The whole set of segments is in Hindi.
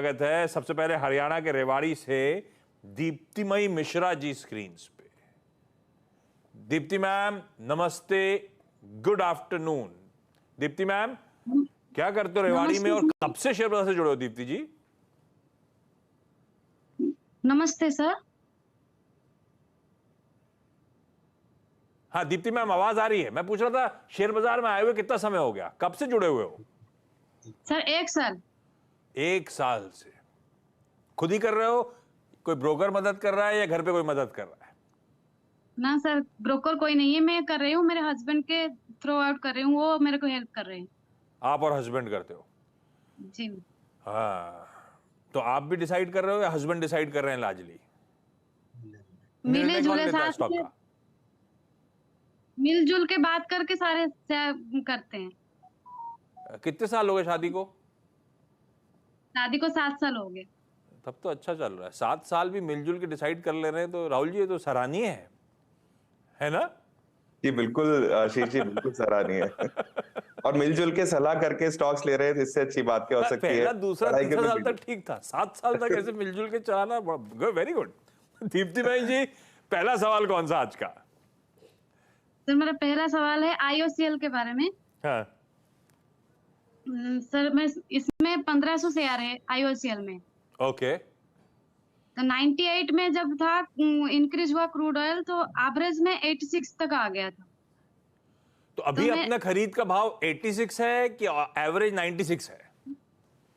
स्वागत है। सबसे पहले हरियाणा के रेवाड़ी से दीप्तिमयी मिश्रा जी स्क्रीन पे। दीप्ति मैम नमस्ते, गुड आफ्टरनून। दीप्ति मैम क्या करते हो रेवाड़ी में और कब से शेयर बाजार से जुड़े हो दीप्ति जी? नमस्ते सर। हाँ दीप्ति मैम आवाज आ रही है। मैं पूछ रहा था शेयर बाजार में आए हुए कितना समय हो गया, कब से जुड़े हुए हो? सर 1 साल। 1 साल से खुद ही कर रहे हो? कोई ब्रोकर मदद कर रहा है या घर पे कोई मदद कर रहा है? ना सर, ब्रोकर कोई नहीं है, मैं कर रही हूँ, मेरे हस्बैंड के थ्रू आउट कर रही हूँ, वो मेरे को हेल्प कर रहे हैं। आप और हस्बैंड करते हो? जी। हाँ, तो आप भी डिसाइड कर रहे हो या हस्बैंड डिसाइड कर रहे हैं लाजली? मिले जुले साथ स्टॉक में का मिलजुल के बात करके सारे करते हैं। कितने साल हो गए शादी को? शादी को 7 साल हो गए। तब तो अच्छा चल रहा है। 7 साल भी मिलजुल के डिसाइड कर ले रहे हैं तो राहुल जी ये तो सराहनीय है ना? जी बिल्कुल आशीष जी, बिल्कुल सराहनीय है। और मिलजुल के सलाह करके स्टॉक्स ले रहे हैं, इससे अच्छी बात क्या हो सकती है? पहला दूसरा तीसरा साल तक ठीक था, 7 साल तक ऐसे मिलजुल के चलाना वेरी गुड। दीप्ति भाई जी पहला सवाल कौन सा आज का? सर मेरा पहला सवाल है IOCL के बारे में। हाँ। सर मैं इसमें 1500 शेयर है IOCL में। ओके। तो 98 में जब था इंक्रीज हुआ क्रूड ऑयल तो एवरेज में 86 तक आ गया था। तो अभी तो अपना खरीद का भाव 86 है कि एवरेज 96 है?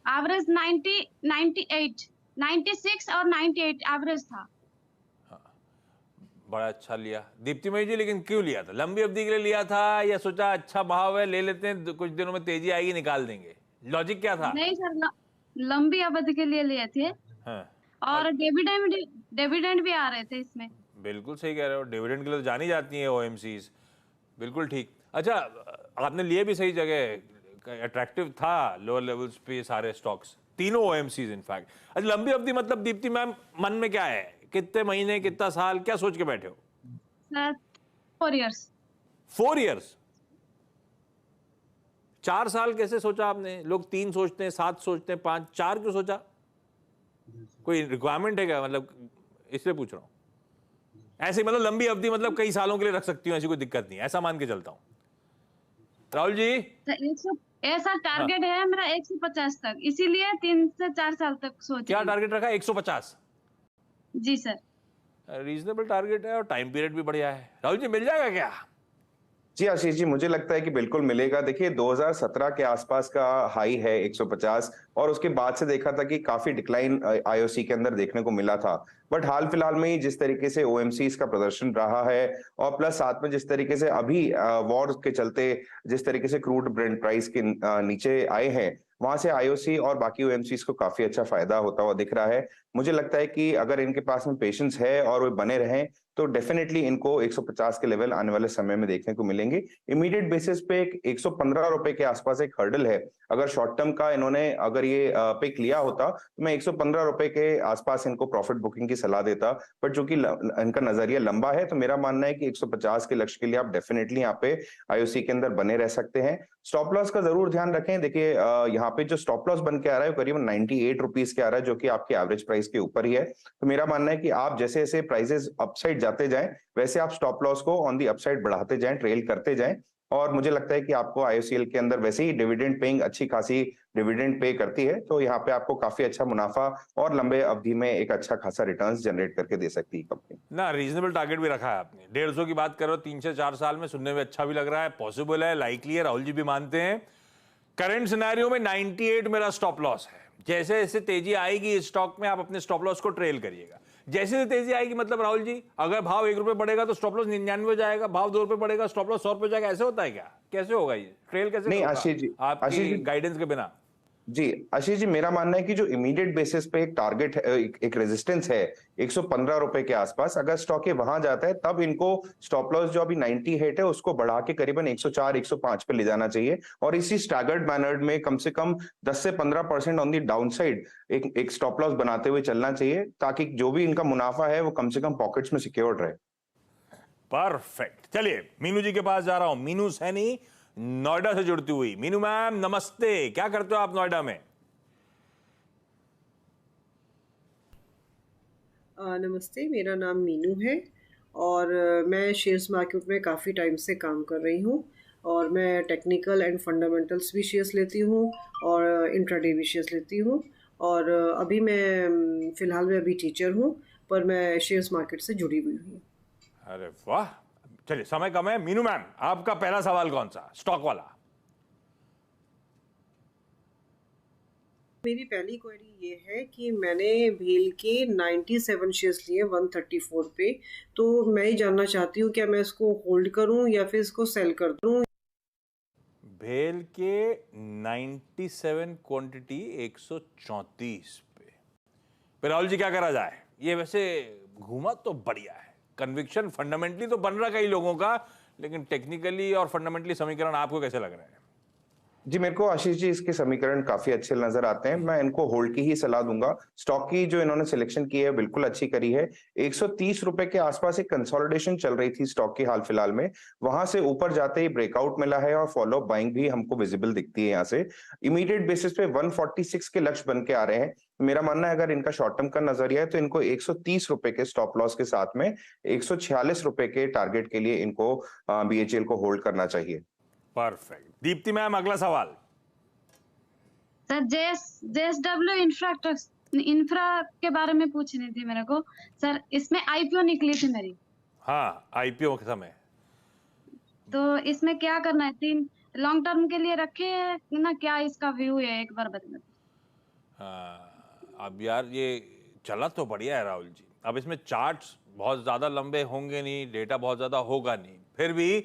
एवरेज 90, 98, 96 और 98 एवरेज था। बड़ा अच्छा लिया दीप्ति मई जी, लेकिन क्यों लिया था? लंबी अवधि के लिए लिया था या सोचा अच्छा भाव है ले लेते हैं, कुछ दिनों में तेजी आएगी निकाल देंगे? लॉजिक क्या था? नहीं सर, लंबी अवधि के लिए लिए थे। हाँ। और डिविडेंड भी आ रहे थे इसमें। बिल्कुल सही कह रहे हो, डिविडेंड के लिए तो जानी जाती है OMCs। बिल्कुल ठीक। अच्छा, आपने लिए भी सही जगह, अट्रैक्टिव था लोअर लेवल्स पे सारे स्टॉक्स, तीनों OMCs इनफैक्ट। अच्छा लंबी अवधि मतलब दीप्ति मैम मन में क्या है, कितने महीने, कितना साल, क्या सोच के बैठे हो? Sir 4 years. 4 इयर्स? 4 साल कैसे सोचा आपने? लोग 3 सोचते हैं, 7 सोचते हैं, 5, 4 क्यों सोचा? कोई रिक्वायरमेंट है क्या? मतलब इसलिए पूछ रहा हूं। ऐसे मतलब लंबी अवधि मतलब कई सालों के लिए रख सकती हूँ, ऐसी कोई दिक्कत नहीं, ऐसा मान के चलता हूँ। राहुल जी ऐसा टारगेट है मेरा 150 तक, इसीलिए 3 से 4 साल तक सोच। क्या टारगेट रखा? 150? जी सर। रीजनेबल टारगेट है और टाइम पीरियड भी बढ़िया है। राहुल जी मिल जाएगा क्या? जी आशीष जी, मुझे लगता है कि बिल्कुल मिलेगा। देखिए 2017 के आसपास का हाई है 150, और उसके बाद से देखा था कि काफी डिक्लाइन आईओसी के अंदर देखने को मिला था। बट हाल फिलहाल में ही जिस तरीके से OMCs का प्रदर्शन रहा है, और प्लस साथ में जिस तरीके से अभी वॉर के चलते जिस तरीके से क्रूड ब्रेंट प्राइस के नीचे आए हैं, वहां से IOC और बाकी OMCs को काफी अच्छा फायदा होता हुआ दिख रहा है। मुझे लगता है कि अगर इनके पास में पेशेंस है और वो बने रहें तो डेफिनेटली इनको 150 के लेवल आने वाले समय में देखने को मिलेंगे। इमीडिएट बेसिस पे एक 115 रुपए के आसपास एक हर्डल है। अगर शॉर्ट टर्म का इन्होंने अगर ये पिक लिया होता तो मैं 115 रुपए के आसपास इनको प्रॉफिट बुकिंग की सलाह देता। बट जो कि इनका नजरिया लंबा है, तो मेरा मानना है कि 150 के लक्ष्य के लिए आप डेफिनेटली यहाँ पे IOC के अंदर बने रह सकते हैं। स्टॉप लॉस का जरूर ध्यान रखें। देखिए यहाँ पे जो स्टॉप लॉस बन के आ रहा है करीबन 98 रुपीज के आ रहा है, जो कि आपके एवरेज प्राइस के ऊपर ही है। तो मेरा मानना है कि आप जैसे जैसे प्राइसेस अपसाइड जाते जाएं, वैसे आप स्टॉप लॉस को ऑन दी अपसाइड बढ़ाते जाएं, ट्रेल करते जाएं। और मुझे लगता है कि आपको IOCL के अंदर वैसे ही डिविडेंड पेइंग अच्छी खासी डिविडेंड पे करती है, तो यहाँ पे आपको काफी अच्छा मुनाफा और लंबे अवधि में एक अच्छा खासा रिटर्न्स जनरेट करके दे सकती है कंपनी ना। रीजनेबल टारगेट भी रखा है आपने, 150 की बात करो 3 से 4 साल में, सुनने में अच्छा भी लग रहा है, पॉसिबल है, लाइकली है, राहुल जी भी मानते हैं। करंट सिनेरियो में 98 मेरा स्टॉप लॉस है। जैसे जैसे तेजी आएगी इस स्टॉक में आप अपने स्टॉप लॉस को ट्रेल करिएगा। जैसे जैसे तेजी आएगी मतलब राहुल जी अगर भाव 1 रुपए बढ़ेगा तो स्टॉप लॉस 99 हो जाएगा, भाव 2 रुपए बढ़ेगा स्टॉप लॉस 100 रुपए जाएगा, ऐसे होता है क्या? कैसे होगा ये ट्रेल? कैसे नहीं होगा आशीष जी, आपकी गाइडेंस के बिना? जी आशीष जी, मेरा मानना है कि जो इमीडिएट बेसिस पे एक टारगेट है, एक रेजिस्टेंस है 115 रुपए के आसपास, अगर स्टॉक ये वहां जाता है तब इनको स्टॉप लॉस जो अभी 98 है उसको बढ़ा के करीबन 104 105 पे ले जाना चाहिए। और इसी स्टैगर्ड मैनर में कम से कम 10 से 15% ऑन दी डाउन साइड एक स्टॉप लॉस बनाते हुए चलना चाहिए, ताकि जो भी इनका मुनाफा है वो कम से कम पॉकेट्स में सिक्योर्ड रहे। परफेक्ट। चलिए मीनू जी के पास जा रहा हूं। मीनू सैनी नोएडा से जुड़ती हुई। मीनू मैम नमस्ते, क्या करते हो आप नोएडा में? नमस्ते, मेरा नाम मीनू है और मैं शेयर्स मार्केट में काफ़ी टाइम से काम कर रही हूँ और मैं टेक्निकल एंड फंडामेंटल्स भी शेयर्स लेती हूँ और इंट्राडे भी शेयर्स लेती हूँ और अभी मैं फ़िलहाल मैं अभी टीचर हूँ पर मैं शेयर्स मार्केट से जुड़ी हुई हूँ। अरे वाह, चलिए समय कम है। मीनू मैम, आपका पहला सवाल कौन सा? स्टॉक वाला। मेरी पहली क्वेरी ये है कि मैंने भेल के 97 शेयर्स लिए 134 पे, तो मैं ही जानना चाहती हूँ क्या मैं इसको होल्ड करूँ या फिर इसको सेल कर दूँ। भेल के 97 क्वांटिटी 134 पे राहुल जी क्या करा जाए? ये वैसे घूमा तो बढ़िया है, कन्विक्शन फंडामेंटली तो बन रहा कई लोगों का, लेकिन टेक्निकली और फंडामेंटली समीकरण आपको कैसे लग रहे हैं? जी, मेरे को आशीष जी इसके समीकरण काफी अच्छे नजर आते हैं। मैं इनको होल्ड की ही सलाह दूंगा। स्टॉक की जो इन्होंने सिलेक्शन की है बिल्कुल अच्छी करी है। 130 रुपए के आसपास एक कंसोलिडेशन चल रही थी स्टॉक की हाल फिलहाल में, वहां से ऊपर जाते ही ब्रेकआउट मिला है और फॉलो बाइंग भी हमको विजिबल दिखती है। यहाँ से इमीडिएट बेसिस पे 146 के लक्ष्य बन के आ रहे हैं। मेरा मानना है अगर इनका शॉर्ट टर्म का नजरिया है तो इनको 130 रुपए के स्टॉप लॉस के साथ में 146 रुपए के टारगेट के लिए इनको बीएचईएल को होल्ड करना चाहिए। परफेक्ट। दीप्ति मैम, अगला सवाल। सर जेएसडब्ल्यू इंफ्रा के बारे में पूछनी थी मेरे को। सर इसमें आईपीओ निकली थी मेरी, हाँ, आईपीओ के समय तो इसमें क्या करना है? 3 लॉन्ग टर्म के लिए रखे है ना, क्या इसका व्यू है एक बार बता। अब यार ये चला तो बढ़िया है राहुल जी। अब इसमें चार्ट्स बहुत ज्यादा लंबे होंगे नहीं, डेटा बहुत ज्यादा होगा नहीं, फिर भी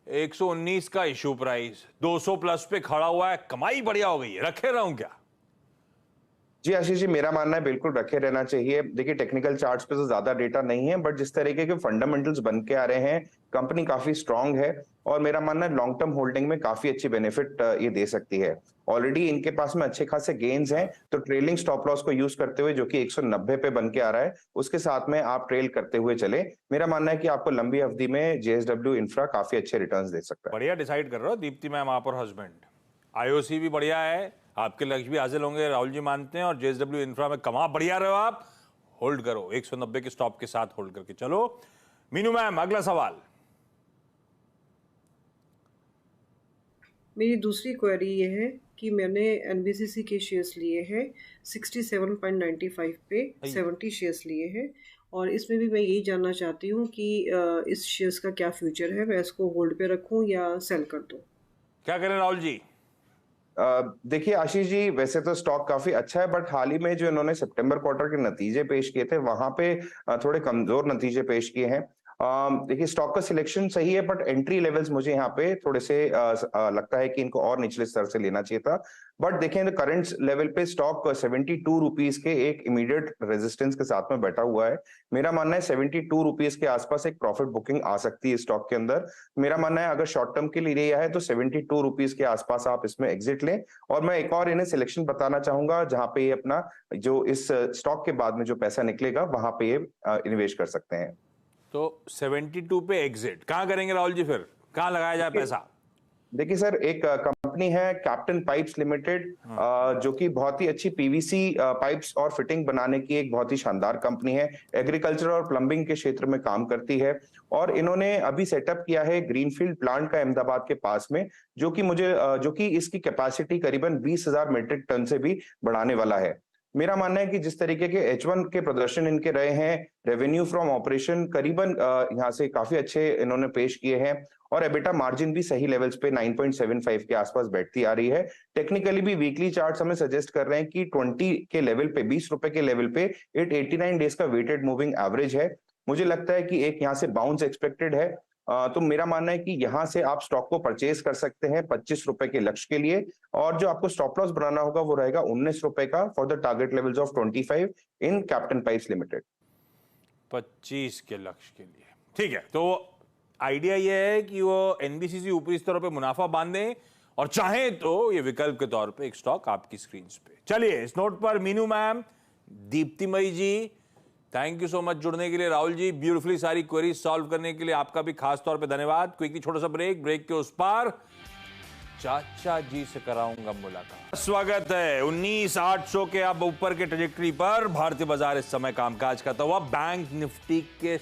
119 का इशू प्राइस 200 प्लस पे खड़ा हुआ है, कमाई बढ़िया हो गई है, रखे रहूं क्या? जी आशीष जी, मेरा मानना है बिल्कुल रखे रहना चाहिए। देखिए टेक्निकल चार्ट्स पे तो ज्यादा डेटा नहीं है, बट जिस तरीके के फंडामेंटल्स बन के आ रहे हैं, कंपनी काफी स्ट्रांग है और मेरा मानना है लॉन्ग टर्म होल्डिंग में काफी अच्छी बेनिफिट ये दे सकती है। ऑलरेडी इनके पास में अच्छे खासे गेन्स हैं, तो ट्रेलिंग स्टॉप लॉस को यूज करते हुए जो कि 190 पे बन के आ रहा है, उसके साथ में आप ट्रेल करते हुए चले। मेरा मानना है कि आपको लंबी अवधि में जेएसडब्ल्यू इंफ्रा काफी अच्छे रिटर्न्स दे सकता है। बढ़िया डिसाइड कर रहे हो दीप्ति मैम, आप और हस्बैंड। आईओसी भी बढ़िया है, आपके लक्ष्य भी हासिल होंगे, राहुल जी मानते हैं, और जेएसडब्ल्यू इंफ्रा में कमा बढ़िया रहे हो आप। होल्ड करो 190 के स्टॉप के साथ, होल्ड करके चलो। मीनू मैम, अगला सवाल। मेरी दूसरी क्वेरी ये है कि मैंने एनबीसीसी के शेयर्स लिए हैं 67.95 पे 70 शेयर्स लिए हैं और इसमें भी मैं यही जानना चाहती हूँ कि इस शेयर्स का क्या फ्यूचर है, मैं इसको होल्ड पे रखूँ या सेल कर दूँ। क्या करें राहुल जी? देखिए आशीष जी, वैसे तो स्टॉक काफी अच्छा है, बट हाल ही में जो इन्होंने सितंबर क्वार्टर के नतीजे पेश किए थे वहां पे थोड़े कमजोर नतीजे पेश किए हैं। देखिए स्टॉक का सिलेक्शन सही है, बट एंट्री लेवल्स मुझे यहाँ पे थोड़े से लगता है कि इनको और निचले स्तर से लेना चाहिए था। बट देखें तो करंट लेवल पे स्टॉक 72 रुपीज के एक इमीडिएट रेजिस्टेंस के साथ में बैठा हुआ है। मेरा मानना है 72 रुपीज के आसपास एक प्रॉफिट बुकिंग आ सकती है स्टॉक के अंदर। मेरा मानना है अगर शॉर्ट टर्म के लिए लिया है तो 72 रुपीज के आसपास आप इसमें एग्जिट लें। और मैं एक और इन्हें सिलेक्शन बताना चाहूंगा जहां पे ये अपना जो इस स्टॉक के बाद में जो पैसा निकलेगा वहां पे ये निवेश कर सकते हैं। तो 72 पे एग्जिट कहां करेंगे राहुल जी? फिर कहां लगाया जाए पैसा? देखिए सर, एक कंपनी है कैप्टन पाइप्स लिमिटेड, जो कि बहुत ही अच्छी पीवीसी पाइप्स और फिटिंग बनाने की एक बहुत ही शानदार कंपनी है। एग्रीकल्चर और प्लम्बिंग के क्षेत्र में काम करती है और इन्होंने अभी सेटअप किया है ग्रीनफील्ड प्लांट का अहमदाबाद के पास में, जो कि इसकी कैपेसिटी करीबन 20,000 मीट्रिक टन से भी बढ़ाने वाला है। मेरा मानना है कि जिस तरीके के H1 के प्रदर्शन इनके रहे हैं, रेवेन्यू फ्रॉम ऑपरेशन करीबन यहाँ से काफी अच्छे इन्होंने पेश किए हैं और एबिटा मार्जिन भी सही लेवल्स पे 9.75 के आसपास बैठती आ रही है। टेक्निकली भी वीकली चार्ट्स हमें सजेस्ट कर रहे हैं कि 20 के लेवल पे, 20 रुपए के लेवल पे 89 डेज का वेटेड मूविंग एवरेज है। मुझे लगता है कि एक यहाँ से बाउंस एक्सपेक्टेड है। तो मेरा मानना है कि यहां से आप स्टॉक को परचेज कर सकते हैं 25 रुपए के लक्ष्य के लिए, और जो आपको स्टॉप लॉस बनाना होगा वो रहेगा 19 रुपए का for the target levels of 25 in captain pipes limited. 25 के लक्ष्य के लिए, ठीक है। तो आइडिया ये है कि वो एनबीसीसी ऊपरी स्तरों पे मुनाफा बांधे और चाहे तो ये विकल्प के तौर पे एक स्टॉक आपकी स्क्रीन पे। चलिए इस नोट पर Meenu ma'am, Deeptimayi ji, thank you so much जुड़ने के लिए। राहुल जी, ब्यूटीफुली सारी क्वेरीज सॉल्व करने के लिए आपका भी खास तौर पे धन्यवाद। क्विकली छोटा सा ब्रेक के उस पार चाचा जी से कराऊंगा मुलाकात। स्वागत है 19,800 के अब ऊपर के ट्रेजेक्टरी पर भारतीय बाजार इस समय कामकाज करता हुआ बैंक निफ्टी के